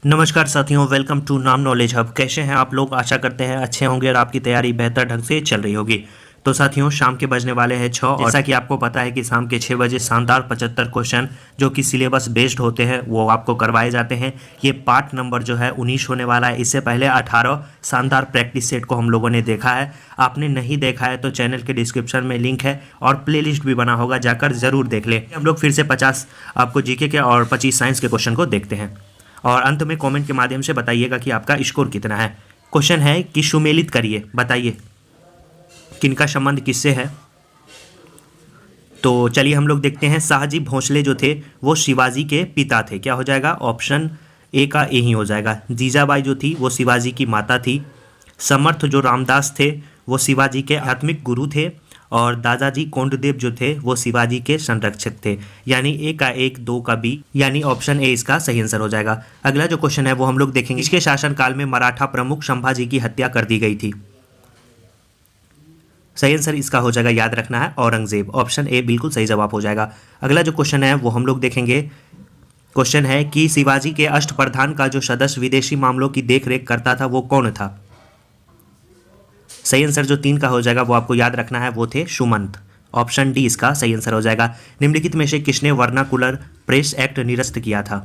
नमस्कार साथियों, welcome to नाम नॉलेज हब। कैसे हैं आप लोग? आशा करते हैं अच्छे होंगे और आपकी तैयारी बेहतर ढंग से चल रही होगी। तो साथियों, शाम के बजने वाले हैं 6 और जैसा कि आपको पता है कि शाम के 6 बजे शानदार 75 क्वेश्चन जो कि सिलेबस बेस्ड होते हैं वो आपको करवाए जाते हैं। ये पार्ट नंबर जो है 19 होने वाला है। इससे पहले 18 शानदार प्रैक्टिस सेट को हम लोगों ने देखा है। आपने नहीं देखा है तो चैनल के डिस्क्रिप्शन में लिंक है और प्लेलिस्ट भी बना होगा, जाकर ज़रूर देख लें। हम लोग फिर से 50 आपको जीके के और 25 साइंस के क्वेश्चन को देखते हैं और अंत में कमेंट के माध्यम से बताइएगा कि आपका स्कोर कितना है। क्वेश्चन है कि सुमेलित करिए, बताइए किनका संबंध किससे है। तो चलिए हम लोग देखते हैं। शाहजी भोसले जो थे वो शिवाजी के पिता थे। क्या हो जाएगा? ऑप्शन ए का ए ही हो जाएगा। जीजाबाई जो थी वो शिवाजी की माता थी। समर्थ जो रामदास थे वो शिवाजी के आध्यात्मिक गुरु थे। और दादाजी कोंडदेव जो थे वो शिवाजी के संरक्षक थे। यानी ए का एक, दो का बी, यानी ऑप्शन ए इसका सही आंसर हो जाएगा। अगला जो क्वेश्चन है वो हम लोग देखेंगे। इसके शासनकाल में मराठा प्रमुख संभाजी की हत्या कर दी गई थी। सही आंसर इसका हो जाएगा, याद रखना है, औरंगजेब। ऑप्शन ए बिल्कुल सही जवाब हो जाएगा। अगला जो क्वेश्चन है वो हम लोग देखेंगे। क्वेश्चन है कि शिवाजी के अष्टप्रधान का जो सदस्य विदेशी मामलों की देखरेख करता था वो कौन था। सही आंसर जो 3 का हो जाएगा वो आपको याद रखना है, वो थे सुमंत। ऑप्शन डी इसका सही आंसर हो जाएगा। निम्नलिखित में से किसने वर्नाकुलर प्रेस एक्ट निरस्त किया था।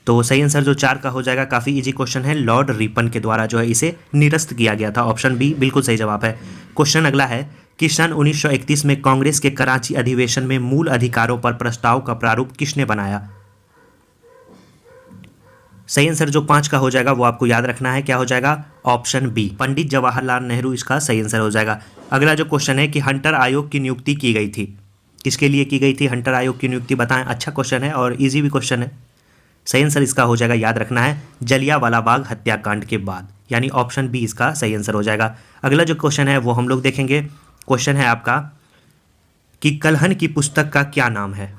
तो सही आंसर जो 4 का हो जाएगा। काफ़ी इजी क्वेश्चन है। लॉर्ड रिपन के द्वारा जो है इसे निरस्त किया गया था। ऑप्शन बी बिल्कुल सही जवाब है। क्वेश्चन अगला है कि सन 1931 में कांग्रेस के कराची अधिवेशन में मूल अधिकारों पर प्रस्ताव का प्रारूप किसने बनाया। सही आंसर जो 5 का हो जाएगा वो आपको याद रखना है। क्या हो जाएगा? ऑप्शन बी, पंडित जवाहरलाल नेहरू इसका सही आंसर हो जाएगा। अगला जो क्वेश्चन है कि हंटर आयोग की नियुक्ति की गई थी, किसके लिए की गई थी हंटर आयोग की नियुक्ति, बताएं। अच्छा क्वेश्चन है और इजी भी क्वेश्चन है। सही आंसर इसका हो जाएगा, याद रखना है, जलियांवाला बाग हत्याकांड के बाद, यानी ऑप्शन बी इसका सही आंसर हो जाएगा। अगला जो क्वेश्चन है वो हम लोग देखेंगे। क्वेश्चन है आपका कि कलहन की पुस्तक का क्या नाम है।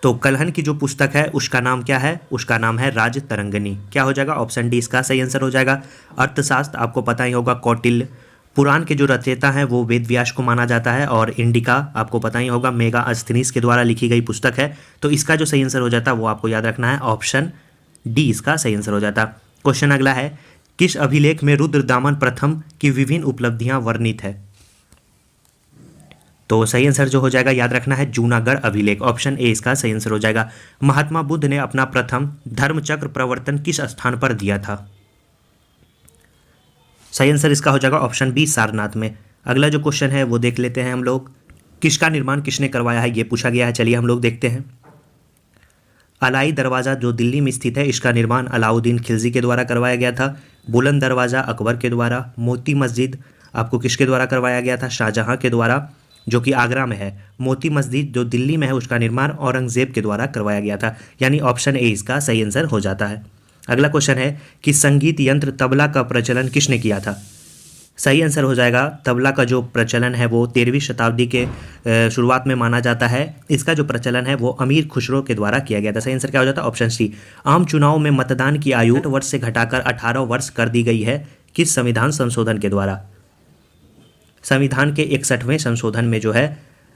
तो कलहन की जो पुस्तक है उसका नाम क्या है? उसका नाम है राज तरंगिणी। क्या हो जाएगा? ऑप्शन डी इसका सही आंसर हो जाएगा। अर्थशास्त्र आपको पता ही होगा, कौटिल्य। पुराण के जो रचयिता हैं वो वेद व्यास को माना जाता है। और इंडिका आपको पता ही होगा, मेगास्थनीज के द्वारा लिखी गई पुस्तक है। तो इसका जो सही आंसर हो जाता है वो आपको याद रखना है, ऑप्शन डी इसका सही आंसर हो जाता। क्वेश्चन अगला है, किस अभिलेख में रुद्रदामन प्रथम की विभिन्न उपलब्धियां वर्णित है। तो सही आंसर जो हो जाएगा, याद रखना है, जूनागढ़ अभिलेख। ऑप्शन ए इसका सही आंसर हो जाएगा। महात्मा बुद्ध ने अपना प्रथम धर्मचक्र प्रवर्तन किस स्थान पर दिया था। सही आंसर इसका हो जाएगा, ऑप्शन बी, सारनाथ में। अगला जो क्वेश्चन है वो देख लेते हैं हम लोग। किसका निर्माण किसने करवाया है, ये पूछा गया है। चलिए हम लोग देखते हैं। अलाई दरवाज़ा जो दिल्ली में स्थित है, इसका निर्माण अलाउद्दीन खिलजी के द्वारा करवाया गया था। बुलंद दरवाज़ा अकबर के द्वारा। मोती मस्जिद आपको किसके द्वारा करवाया गया था? शाहजहां के द्वारा, जो कि आगरा में है। मोती मस्जिद जो दिल्ली में है उसका निर्माण औरंगजेब के द्वारा करवाया गया था, यानी ऑप्शन ए इसका सही आंसर हो जाता है। अगला क्वेश्चन है कि संगीत यंत्र तबला का प्रचलन किसने किया था। सही आंसर हो जाएगा, तबला का जो प्रचलन है वो 13वीं शताब्दी के शुरुआत में माना जाता है। इसका जो प्रचलन है वो अमीर खुसरो के द्वारा किया गया था। सही आंसर क्या हो जाता है? Option C. आम चुनाव में मतदान की आयु 8 वर्ष से घटाकर 18 वर्ष कर दी गई है, किस संविधान संशोधन के द्वारा। संविधान के 61वें संशोधन में जो है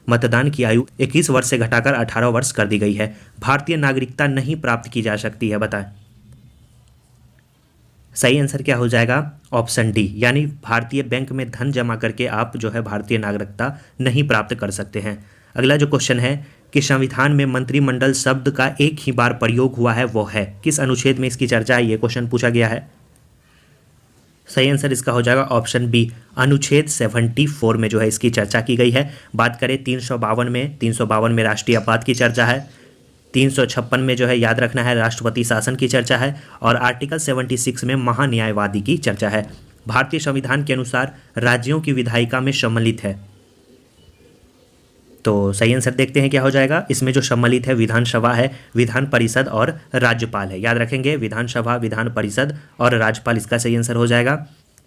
मतदान की आयु 21 वर्ष से घटाकर 18 वर्ष कर दी गई है। भारतीय नागरिकता नहीं प्राप्त की जा सकती है, बताएं। सही आंसर क्या हो जाएगा? ऑप्शन डी, यानी भारतीय बैंक में धन जमा करके आप जो है भारतीय नागरिकता नहीं प्राप्त कर सकते हैं। अगला जो क्वेश्चन है कि संविधान में मंत्रिमंडल शब्द का एक ही बार प्रयोग हुआ है, वो है किस अनुच्छेद में इसकी चर्चा है, ये क्वेश्चन पूछा गया है। सही आंसर इसका हो जाएगा, ऑप्शन बी, अनुच्छेद 74 में जो है इसकी चर्चा की गई है। बात करें 352 में राष्ट्रीय आपात की चर्चा है। 356 में जो है याद रखना है राष्ट्रपति शासन की चर्चा है। और आर्टिकल 76 में महान्यायवादी की चर्चा है। भारतीय संविधान के अनुसार राज्यों की विधायिका में सम्मिलित है। तो सही आंसर देखते हैं क्या हो जाएगा। इसमें जो सम्मिलित है विधानसभा है, विधान परिषद और राज्यपाल है। याद रखेंगे, विधानसभा, विधान परिषद और राज्यपाल इसका सही आंसर हो जाएगा।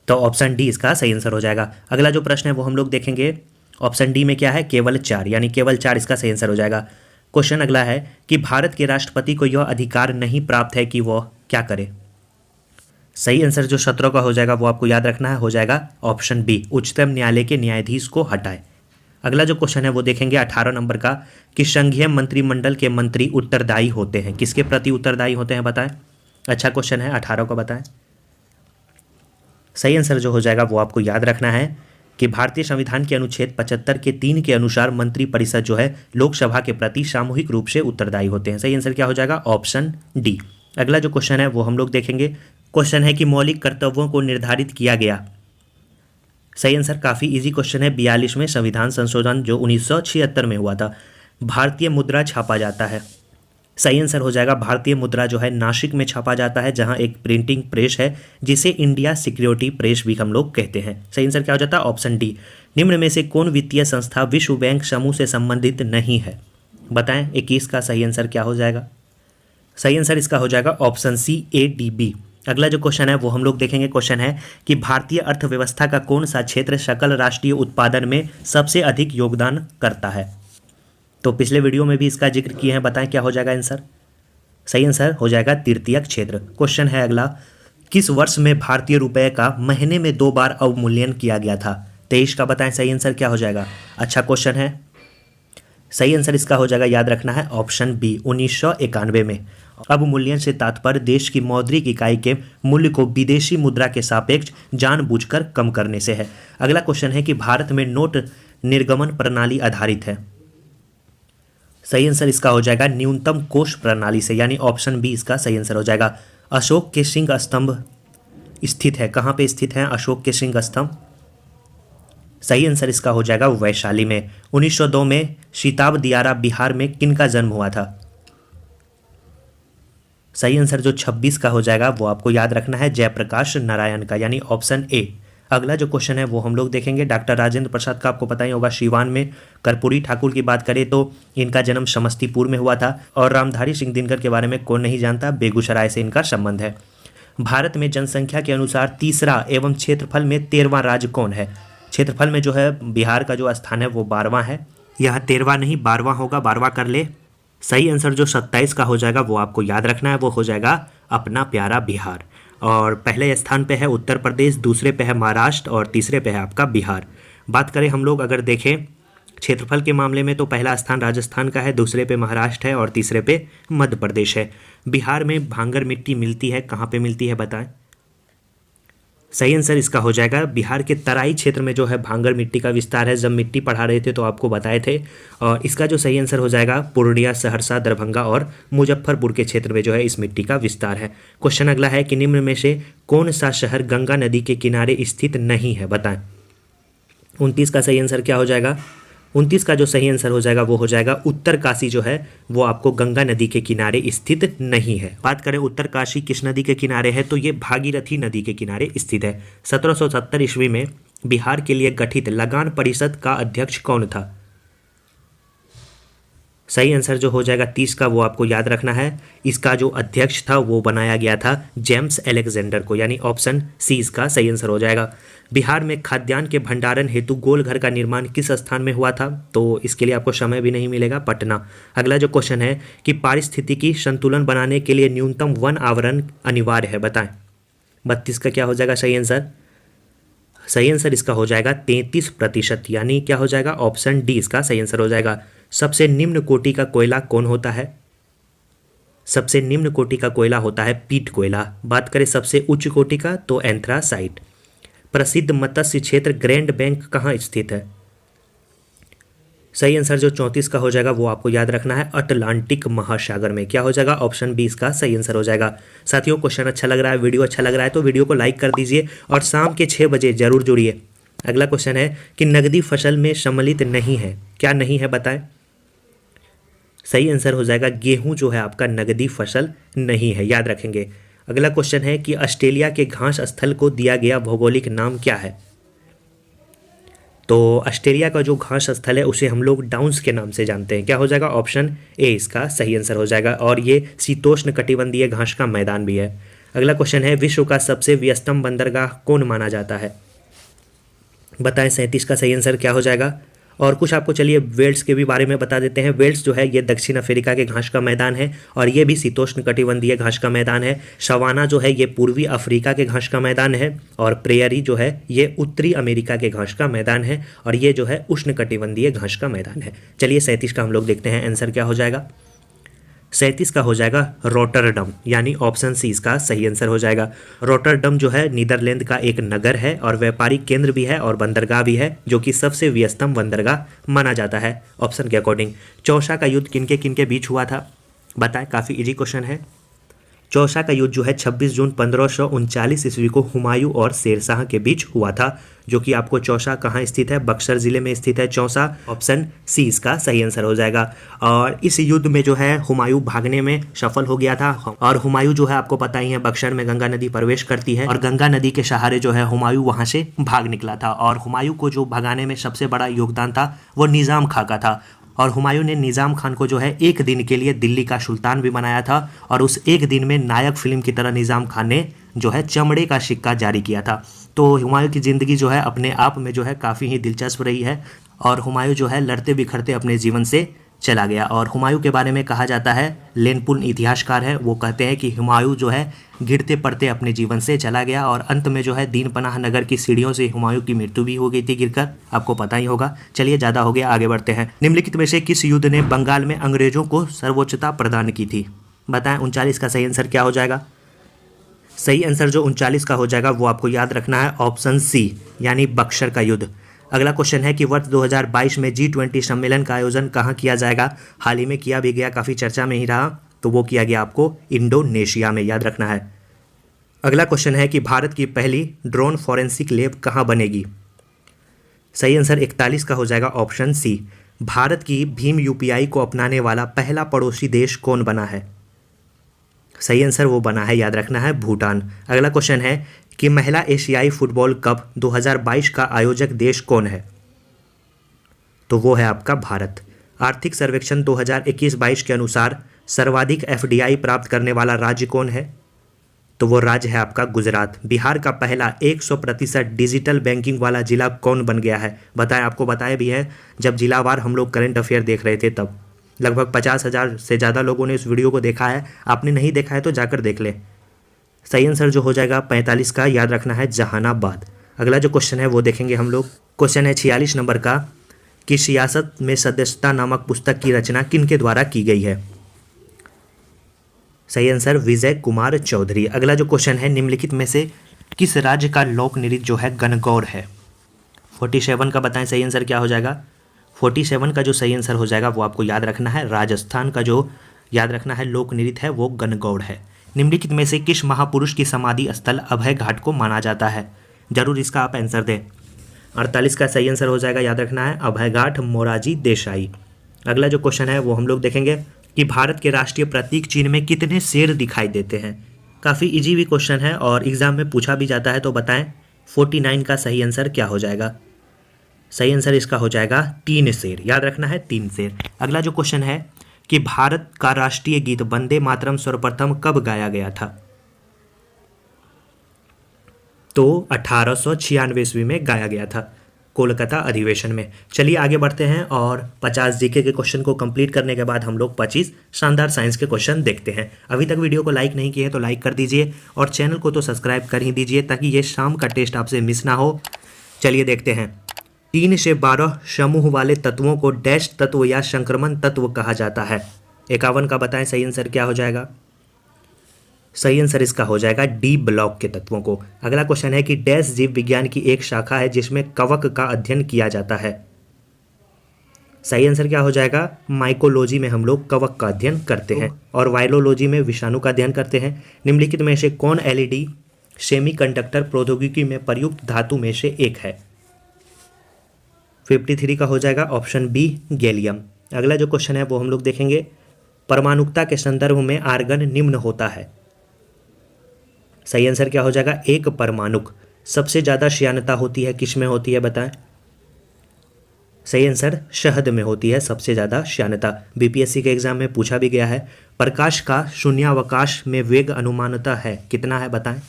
तो ऑप्शन डी इसका सही आंसर हो जाएगा। अगला जो प्रश्न है वो हम लोग देखेंगे। ऑप्शन डी में क्या है? केवल 4, यानी केवल 4 इसका सही आंसर हो जाएगा। क्वेश्चन अगला है कि भारत के राष्ट्रपति को यह अधिकार नहीं प्राप्त है कि वह क्या करे। सही आंसर जो 17 का हो जाएगा वो आपको याद रखना है, हो जाएगा ऑप्शन बी, उच्चतम न्यायालय के न्यायाधीश को हटाए। अगला जो क्वेश्चन है वो देखेंगे 18 नंबर का कि संघीय मंत्रिमंडल के मंत्री उत्तरदायी होते हैं, किसके प्रति उत्तरदायी होते हैं बताएं। अच्छा क्वेश्चन है, 18 को बताएं। सही आंसर जो हो जाएगा वो आपको याद रखना है कि भारतीय संविधान के अनुच्छेद 75 के 3 के अनुसार मंत्रिपरिषद जो है लोकसभा के प्रति सामूहिक रूप से उत्तरदायी होते हैं। सही आंसर क्या हो जाएगा, ऑप्शन डी। अगला जो क्वेश्चन है वो हम लोग देखेंगे। क्वेश्चन है कि मौलिक कर्तव्यों को निर्धारित किया गया। सही आंसर काफ़ी इजी क्वेश्चन है। 42वें संविधान संशोधन जो 1976 में हुआ था। भारतीय मुद्रा छापा जाता है। सही आंसर हो जाएगा भारतीय मुद्रा जो है नासिक में छापा जाता है, जहां एक प्रिंटिंग प्रेस है जिसे इंडिया सिक्योरिटी प्रेस भी हम लोग कहते हैं। सही आंसर क्या हो जाता है, ऑप्शन डी। निम्न में से कौन वित्तीय संस्था विश्व बैंक समूह से संबंधित नहीं है बताएं। 21 का सही आंसर क्या हो जाएगा। सही आंसर इसका हो जाएगा ऑप्शन सी, ADB। अगला जो क्वेश्चन है वो हम लोग देखेंगे। क्वेश्चन है कि भारतीय अर्थव्यवस्था का कौन सा क्षेत्र सकल राष्ट्रीय उत्पादन में सबसे अधिक योगदान करता है। तो पिछले वीडियो में भी इसका जिक्र किए हैं, बताएं क्या हो जाएगा आंसर। सही आंसर हो जाएगा तृतीयक क्षेत्र। क्वेश्चन है अगला, किस वर्ष में भारतीय रुपए का महीने में 2 बार अवमूल्यन किया गया था। 23 का बताएं सही आंसर क्या हो जाएगा। अच्छा क्वेश्चन है, सही आंसर इसका हो जाएगा, याद रखना है, ऑप्शन बी, 1991 में। अवमूल्यन से तात्पर्य देश की मौद्रिक इकाई के मूल्य को विदेशी मुद्रा के सापेक्ष जानबूझकर कम करने से है। अगला क्वेश्चन है कि भारत में नोट निर्गमन प्रणाली आधारित है। सही आंसर इसका हो जाएगा न्यूनतम कोष प्रणाली से, यानी ऑप्शन बी इसका सही आंसर हो जाएगा। अशोक के सिंह स्तंभ स्थित है, कहाँ पे स्थित है अशोक के सिंह स्तंभ। सही आंसर इसका हो जाएगा वैशाली में। 1902 में सिताब दियारा बिहार में किनका जन्म हुआ था। सही आंसर जो 26 का हो जाएगा वो आपको याद रखना है, जयप्रकाश नारायण का, यानी ऑप्शन ए। अगला जो क्वेश्चन है वो हम लोग देखेंगे। डॉक्टर राजेंद्र प्रसाद का आपको पता ही होगा, सीवान में। कर्पूरी ठाकुर की बात करें तो इनका जन्म समस्तीपुर में हुआ था। और रामधारी सिंह दिनकर के बारे में कौन नहीं जानता, बेगूसराय से इनका संबंध है। भारत में जनसंख्या के अनुसार तीसरा एवं क्षेत्रफल में 13वां राज्य कौन है। क्षेत्रफल में जो है बिहार का जो स्थान है वो 12वां है। यह 13वां नहीं 12वां होगा, 12वां कर ले। सही आंसर जो 27 का हो जाएगा वो आपको याद रखना है, वो हो जाएगा अपना प्यारा बिहार। और पहले स्थान पे है उत्तर प्रदेश, दूसरे पे है महाराष्ट्र और तीसरे पे है आपका बिहार। बात करें हम लोग अगर देखें क्षेत्रफल के मामले में तो पहला स्थान राजस्थान का है, दूसरे पे महाराष्ट्र है और तीसरे पे मध्य प्रदेश है। बिहार में भांगर मिट्टी मिलती है, कहाँ पे मिलती है बताएं। सही आंसर इसका हो जाएगा बिहार के तराई क्षेत्र में जो है भांगर मिट्टी का विस्तार है। जब मिट्टी पढ़ा रहे थे तो आपको बताए थे। और इसका जो सही आंसर हो जाएगा पूर्णिया, सहरसा, दरभंगा और मुजफ्फरपुर के क्षेत्र में जो है इस मिट्टी का विस्तार है। क्वेश्चन अगला है कि निम्न में से कौन सा शहर गंगा नदी के किनारे स्थित नहीं है बताएं। 29 का सही आंसर क्या हो जाएगा। 29 का जो सही आंसर हो जाएगा वो हो जाएगा उत्तरकाशी जो है वो आपको गंगा नदी के किनारे स्थित नहीं है। बात करें उत्तरकाशी किस नदी के किनारे है तो ये भागीरथी नदी के किनारे स्थित है। 1770 ईस्वी में बिहार के लिए गठित लगान परिषद का अध्यक्ष कौन था। सही आंसर जो हो जाएगा 30 का वो आपको याद रखना है। इसका जो अध्यक्ष था वो बनाया गया था जेम्स अलेक्जेंडर को, यानी ऑप्शन सी इसका सही आंसर हो जाएगा। बिहार में खाद्यान्न के भंडारण हेतु गोल घर का निर्माण किस स्थान में हुआ था, तो इसके लिए आपको समय भी नहीं मिलेगा, पटना। अगला जो क्वेश्चन है कि पारिस्थितिकी संतुलन बनाने के लिए न्यूनतम वन आवरण अनिवार्य है बताएं। 32 का क्या हो जाएगा सही आंसर। सही आंसर इसका हो जाएगा 33%, यानी क्या हो जाएगा ऑप्शन डी इसका सही आंसर हो जाएगा। सबसे निम्न कोटि का कोयला कौन होता है। सबसे निम्न कोटि का कोयला होता है पीट कोयला। बात करें सबसे उच्च कोटि का तो एंथ्रासाइट। प्रसिद्ध मत्स्य क्षेत्र ग्रैंड बैंक कहाँ स्थित है। सही आंसर जो 34 का हो जाएगा वो आपको याद रखना है अटलांटिक महासागर में। क्या हो जाएगा ऑप्शन बी इसका सही आंसर हो जाएगा। साथियों क्वेश्चन अच्छा लग रहा है, वीडियो अच्छा लग रहा है तो वीडियो को लाइक कर दीजिए और शाम के 6 बजे जरूर जुड़िए। अगला क्वेश्चन है कि नकदी फसल में सम्मिलित नहीं है, क्या नहीं है बताएं। सही आंसर हो जाएगा गेहूं जो है आपका नकदी फसल नहीं है, याद रखेंगे। अगला क्वेश्चन है कि ऑस्ट्रेलिया के घास स्थल को दिया गया भौगोलिक नाम क्या है। तो ऑस्ट्रेलिया का जो घास स्थल है उसे हम लोग डाउन्स के नाम से जानते हैं। क्या हो जाएगा ऑप्शन ए इसका सही आंसर हो जाएगा। और ये शीतोष्ण कटिबंधीय घास का मैदान भी है। अगला क्वेश्चन है विश्व का सबसे व्यस्तम बंदरगाह कौन माना जाता है बताएं। 37 का सही आंसर क्या हो जाएगा और कुछ आपको चलिए वेल्स के भी बारे में बता देते हैं। वेल्स जो है ये दक्षिण अफ्रीका के घास का मैदान है और ये भी शीतोष्ण कटिबंधीय घास का मैदान है। सवाना जो है ये पूर्वी अफ्रीका के घास का मैदान है और प्रेयरी जो है ये उत्तरी अमेरिका के घास का मैदान है और ये जो है उष्ण कटिबंधीय घास का मैदान है। चलिए 37 का हम लोग देखते हैं आंसर क्या हो जाएगा। 37 का हो जाएगा रोटरडम, यानी ऑप्शन सी इसका सही आंसर हो जाएगा। रोटरडम जो है नीदरलैंड का एक नगर है और व्यापारिक केंद्र भी है और बंदरगाह भी है, जो कि सबसे व्यस्तम बंदरगाह माना जाता है ऑप्शन के अकॉर्डिंग। चौसा का युद्ध किनके किनके बीच हुआ था बताएं, काफ़ी इजी क्वेश्चन है। चौसा का युद्ध जो है 26 जून 1539 ईस्वी को हुमायूं और शेरशाह के बीच हुआ था, जो कि आपको चौसा कहाँ स्थित है, बक्सर जिले में स्थित है चौसा। ऑप्शन सी इसका सही आंसर हो जाएगा। और इस युद्ध में जो है हुमायूं भागने में सफल हो गया था और हुमायूं जो है आपको पता ही है बक्सर में गंगा नदी प्रवेश करती है और गंगा नदी के सहारे जो है हुमायूं वहां से भाग निकला था। और हुमायूं को जो भगाने में सबसे बड़ा योगदान था वो निज़ाम खां का था और हुमायूं ने निज़ाम खान को जो है एक दिन के लिए दिल्ली का सुल्तान भी बनाया था और उस एक दिन में नायक फिल्म की तरह निज़ाम खान ने जो है चमड़े का सिक्का जारी किया था। तो हुमायूं की ज़िंदगी जो है अपने आप में जो है काफ़ी ही दिलचस्प रही है और हुमायूं जो है लड़ते बिखरते अपने जीवन से चला गया। और हुमायूं के बारे में कहा जाता है, लेनपुल इतिहासकार है वो कहते हैं कि हुमायूं जो है गिरते पड़ते अपने जीवन से चला गया और अंत में जो है दीन पनाह नगर की सीढ़ियों से हुमायूं की मृत्यु भी हो गई थी गिरकर, आपको पता ही होगा। चलिए ज़्यादा हो गया, आगे बढ़ते हैं। निम्नलिखित में से किस युद्ध ने बंगाल में अंग्रेजों को सर्वोच्चता प्रदान की थी बताएं। 39 का सही आंसर क्या हो जाएगा। सही आंसर जो 39 का हो जाएगा वो आपको याद रखना है ऑप्शन सी, यानी बक्सर का युद्ध। अगला क्वेश्चन है कि वर्ष 2022 में G20 सम्मेलन का आयोजन कहाँ किया जाएगा। हाल ही में किया भी गया, काफ़ी चर्चा में ही रहा, तो वो किया गया आपको इंडोनेशिया में, याद रखना है। अगला क्वेश्चन है कि भारत की पहली ड्रोन फॉरेंसिक लैब कहाँ बनेगी। सही आंसर 41 का हो जाएगा ऑप्शन सी। भारत की भीम UPI को अपनाने वाला पहला पड़ोसी देश कौन बना है। सही आंसर वो बना है, याद रखना है, भूटान। अगला क्वेश्चन है कि महिला एशियाई फुटबॉल कप 2022 का आयोजक देश कौन है, तो वो है आपका भारत। आर्थिक सर्वेक्षण 2021-22 के अनुसार सर्वाधिक FDI प्राप्त करने वाला राज्य कौन है, तो वो राज्य है आपका गुजरात। बिहार का पहला 100% डिजिटल बैंकिंग वाला जिला कौन बन गया है बताएं। आपको बताया भी है जब जिलावार हम लोग करंट अफेयर देख रहे थे तब लगभग 50,000 से ज़्यादा लोगों ने इस वीडियो को देखा है। आपने नहीं देखा है तो जाकर देख ले। सही आंसर जो हो जाएगा 45 का, याद रखना है, जहानाबाद। अगला जो क्वेश्चन है वो देखेंगे हम लोग। क्वेश्चन है 46 नंबर का कि सियासत में सदस्यता नामक पुस्तक की रचना किनके द्वारा की गई है। सही आंसर विजय कुमार चौधरी। अगला जो क्वेश्चन है निम्नलिखित में से किस राज्य का लोक नृत्य जो है गणगौर है। 47 का बताएं सही आंसर क्या हो जाएगा। 47 का जो सही आंसर हो जाएगा वो आपको याद रखना है, राजस्थान का जो याद रखना है लोक नृत्य है वो गणगौर है। निम्नलिखित में से किस महापुरुष की समाधि स्थल अभय घाट को माना जाता है, जरूर इसका आप आंसर दें। 48 का सही आंसर हो जाएगा, याद रखना है, अभय घाट मोरारजी देसाई। अगला जो क्वेश्चन है वो हम लोग देखेंगे कि भारत के राष्ट्रीय प्रतीक चिन्ह में कितने शेर दिखाई देते हैं। काफ़ी इजी भी क्वेश्चन है और एग्जाम में पूछा भी जाता है, तो बताएं 49 का सही आंसर क्या हो जाएगा। सही आंसर इसका हो जाएगा 3 शेर, याद रखना है 3 शेर। अगला जो क्वेश्चन है कि भारत का राष्ट्रीय गीत वंदे मातरम सर्वप्रथम कब गाया गया था, तो 1896 ईस्वी में गाया गया था कोलकाता अधिवेशन में। चलिए आगे बढ़ते हैं और 50 जीके के क्वेश्चन को कंप्लीट करने के बाद हम लोग 25 शानदार साइंस के क्वेश्चन देखते हैं। अभी तक वीडियो को लाइक नहीं किए तो लाइक कर दीजिए और चैनल को तो सब्सक्राइब कर ही दीजिए ताकि ये शाम का टेस्ट आपसे मिस ना हो। चलिए देखते हैं। 3 से 12 समूह वाले तत्वों को डैश तत्व या संक्रमण तत्व कहा जाता है। 51 का बताएं सही आंसर क्या हो जाएगा। सही आंसर इसका हो जाएगा डी ब्लॉक के तत्वों को। अगला क्वेश्चन है कि डैश जीव विज्ञान की एक शाखा है जिसमें कवक का अध्ययन किया जाता है। सही आंसर क्या हो जाएगा। माइकोलॉजी में हम लोग कवक का अध्ययन करते हैं और वायरोलॉजी में विषाणु का अध्ययन करते हैं। निम्नलिखित में से कौन LED सेमीकंडक्टर प्रौद्योगिकी में प्रयुक्त धातु में से एक है। 53 का हो जाएगा ऑप्शन बी गैलियम। अगला जो क्वेश्चन है वो हम लोग देखेंगे। परमाणुकता के संदर्भ में आर्गन निम्न होता है। सही आंसर क्या हो जाएगा। एक परमाणुक सबसे ज़्यादा श्यानता होती है किस में होती है बताएं। सही आंसर शहद में होती है सबसे ज़्यादा श्यानता। BPSC के एग्जाम में पूछा भी गया है। प्रकाश का शून्यावकाश में वेग अनुमानता है कितना है बताएं।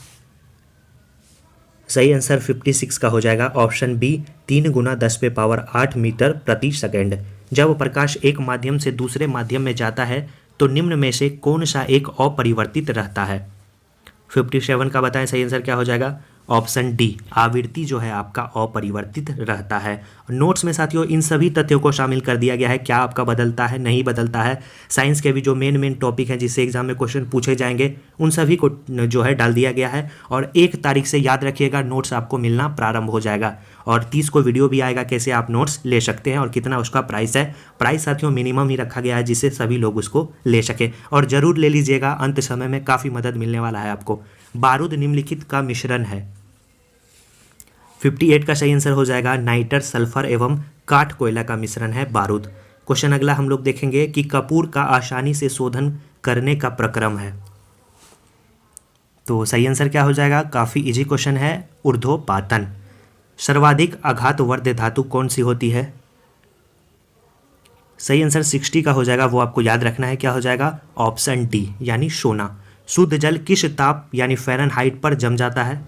सही आंसर 56 का हो जाएगा ऑप्शन बी 3 गुना 10⁸ मीटर प्रति सेकेंड। जब प्रकाश एक माध्यम से दूसरे माध्यम में जाता है तो निम्न में से कौन सा एक अपरिवर्तित रहता है। 57 का बताएं सही आंसर क्या हो जाएगा, ऑप्शन डी आवृत्ति जो है आपका अपरिवर्तित रहता है। नोट्स में साथियों इन सभी तथ्यों को शामिल कर दिया गया है, क्या आपका बदलता है नहीं बदलता है। साइंस के भी जो मेन टॉपिक हैं जिससे एग्जाम में क्वेश्चन पूछे जाएंगे उन सभी को जो है डाल दिया गया है। और 1 तारीख से याद रखिएगा नोट्स आपको मिलना प्रारंभ हो जाएगा और 30 को वीडियो भी आएगा कैसे आप नोट्स ले सकते हैं और कितना उसका प्राइस है। प्राइस साथियों मिनिमम ही रखा गया है जिससे सभी लोग उसको ले सके और ज़रूर ले लीजिएगा, अंत समय में काफ़ी मदद मिलने वाला है आपको। बारूद निम्नलिखित का मिश्रण है। 58 का सही आंसर हो जाएगा नाइटर सल्फर एवं काठ कोयला का मिश्रण है बारूद। क्वेश्चन अगला हम लोग देखेंगे कि कपूर का आसानी से शोधन करने का प्रक्रम है। तो सही आंसर क्या हो जाएगा, काफ़ी इजी क्वेश्चन है, ऊर्ध्वपातन। सर्वाधिक आघातवर्ध धातु कौन सी होती है। सही आंसर 60 का हो जाएगा, वो आपको याद रखना है, क्या हो जाएगा ऑप्शन डी यानी सोना। शुद्ध जल किस ताप यानी फ़ारेनहाइट पर जम जाता है।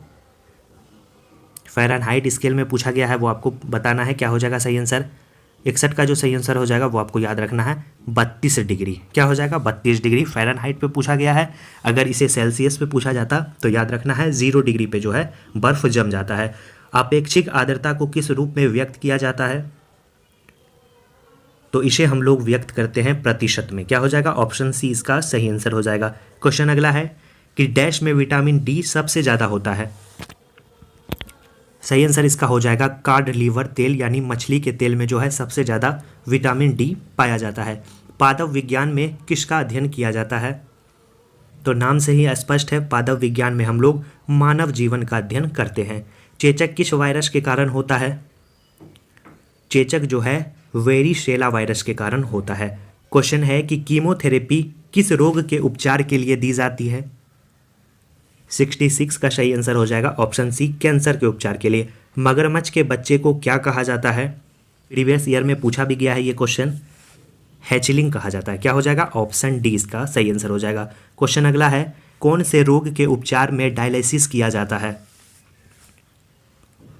फ़ारेनहाइट स्केल में पूछा गया है, वो आपको बताना है, क्या हो जाएगा सही आंसर। 61 का जो सही आंसर हो जाएगा वो आपको याद रखना है 32 डिग्री, क्या हो जाएगा 32 डिग्री फ़ारेनहाइट पे पूछा गया है। अगर इसे सेल्सियस पे पूछा जाता तो याद रखना है 0 डिग्री पे जो है बर्फ़ जम जाता है। अपेक्षिक आर्द्रता को किस रूप में व्यक्त किया जाता है। तो इसे हम लोग व्यक्त करते हैं प्रतिशत में, क्या हो जाएगा ऑप्शन सी इसका सही आंसर हो जाएगा। क्वेश्चन अगला है कि डैश में विटामिन डी सबसे ज़्यादा होता है। सही आंसर इसका हो जाएगा कार्ड लीवर तेल यानी मछली के तेल में जो है सबसे ज़्यादा विटामिन डी पाया जाता है। पादप विज्ञान में किसका अध्ययन किया जाता है। तो नाम से ही स्पष्ट है, पादप विज्ञान में हम लोग मानव जीवन का अध्ययन करते हैं। चेचक किस वायरस के कारण होता है। चेचक जो है वेरिशेला वायरस के कारण होता है। क्वेश्चन है कि कीमोथेरेपी किस रोग के उपचार के लिए दी जाती है। 66 का सही आंसर हो जाएगा ऑप्शन सी कैंसर के उपचार के लिए। मगरमच्छ के बच्चे को क्या कहा जाता है। प्रीवियस ईयर में पूछा भी गया है ये क्वेश्चन, हैचलिंग कहा जाता है, क्या हो जाएगा ऑप्शन डी इसका सही आंसर हो जाएगा। क्वेश्चन अगला है कौन से रोग के उपचार में डायलिसिस किया जाता है।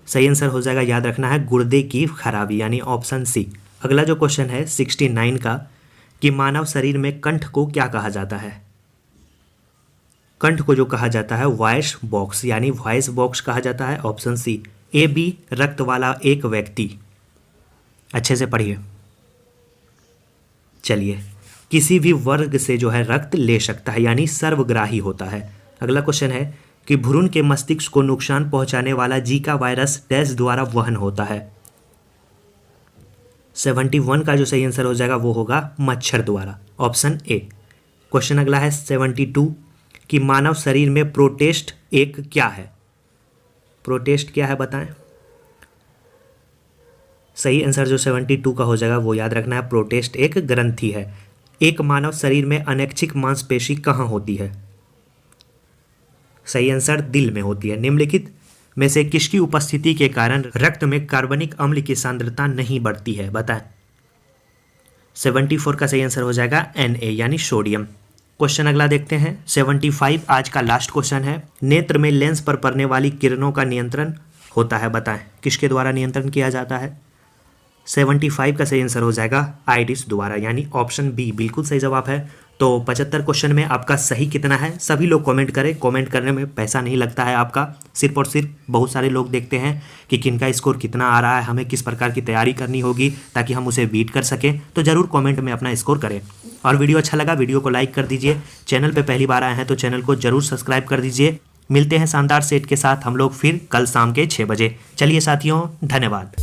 सही आंसर हो जाएगा, याद रखना है गुर्दे की खराबी यानी ऑप्शन सी। अगला जो क्वेश्चन है 69 का कि मानव शरीर में कंठ को क्या कहा जाता है। कंठ को जो कहा जाता है वॉइस बॉक्स यानी वॉइस बॉक्स कहा जाता है, ऑप्शन सी। ए बी रक्त वाला एक व्यक्ति, अच्छे से पढ़िए। चलिए, किसी भी वर्ग से जो है रक्त ले सकता है यानी सर्वग्राही होता है। अगला क्वेश्चन है कि भ्रूण के मस्तिष्क को नुकसान पहुंचाने वाला जीका वायरस डैश द्वारा वहन होता है। 71 का जो सही आंसर हो जाएगा वो होगा मच्छर द्वारा, ऑप्शन ए। क्वेश्चन अगला है 72 कि मानव शरीर में प्रोटेस्ट एक क्या है। प्रोटेस्ट क्या है बताएं। सही आंसर जो 72 का हो जाएगा वो याद रखना है, प्रोटेस्ट एक ग्रंथि है। एक मानव शरीर में अनैच्छिक मांसपेशी कहाँ होती है। सही आंसर दिल में होती है। निम्नलिखित में से किसकी उपस्थिति के कारण रक्त में कार्बनिक अम्ल की सांद्रता नहीं बढ़ती है बताएं। 74 का सही आंसर हो जाएगा Na यानी सोडियम। क्वेश्चन अगला देखते हैं 75 आज का लास्ट क्वेश्चन है। नेत्र में लेंस पर पड़ने वाली किरणों का नियंत्रण होता है बताएं, किसके द्वारा नियंत्रण किया जाता है। 75 का सही आंसर हो जाएगा आइरिस द्वारा यानी ऑप्शन बी बिल्कुल सही जवाब है। तो 75 क्वेश्चन में आपका सही कितना है सभी लोग कमेंट करें। कमेंट करने में पैसा नहीं लगता है आपका, सिर्फ और सिर्फ बहुत सारे लोग देखते हैं कि किनका स्कोर कितना आ रहा है, हमें किस प्रकार की तैयारी करनी होगी ताकि हम उसे बीट कर सकें। तो ज़रूर कमेंट में अपना स्कोर करें। और वीडियो अच्छा लगा वीडियो को लाइक कर दीजिए। चैनल पर पहली बार आए हैं तो चैनल को जरूर सब्सक्राइब कर दीजिए। मिलते हैं शानदार सेट के साथ हम लोग फिर कल शाम के 6 बजे। चलिए साथियों, धन्यवाद।